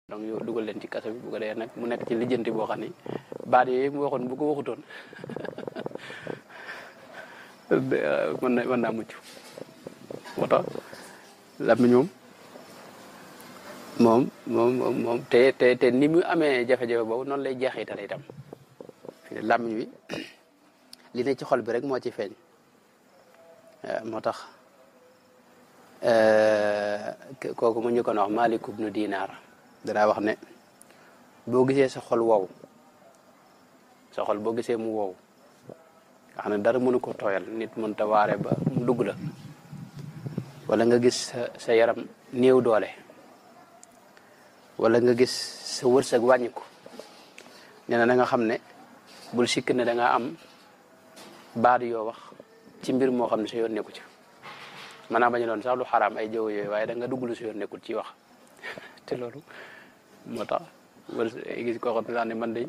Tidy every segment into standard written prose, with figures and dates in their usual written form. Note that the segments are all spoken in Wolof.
donc yow dugal leen ci kaso bi bu ko dee nag mu nekk ci lijjanti boo xam ni baat yooyu mu waxoon bu ko waxutoon mën naa mucc moo tax làmmiñ moom te ni mu amee jafe-jafe boobu noonu lay jeexital itam fi làmmiñ wi li ne ci xol bi rek moo ci feeñ moo tax kooku mu ñu ko wax Maalik ibnu Dinaar danaa wax ne boo gisee sa xol wow sa xol boo gisee mu wow nga xam ne dara mënu ko tooyal nit mën ta waare ba mu dugg la wala nga gis sa yaram néew doole wala nga gis sa wërsëg wàññiku nee na nga xam ne bul sikk ne da nga am baat yoo wax ci mbir moo xam ne sa yoon nekku ci maanaam bañu doon sax lu xaraam ay jëw yooyu waaye da nga dugg lu sa yoon nekkul ci wax te loolu moo tax wërsëg gis koo xam ne sax ne man de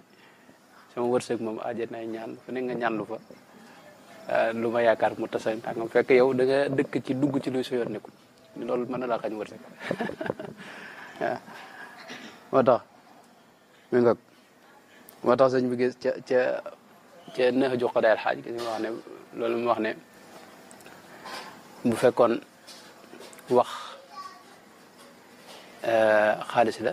sama wërsëg moom àjjana ñaan fu ne nga ñaan lu fa lu ma yaakaar mu tasa nga fekk yow da nga dëkk ci dugg ci lu sa yoon nekkul loolu mën na laa xañ wërsëg waaw moo tax mi nga moo tax sëñ bi gis ca neex jox ko dayal xaaj gis nga wax ne loolu mu wax ne bu fekkoon wax xaalis la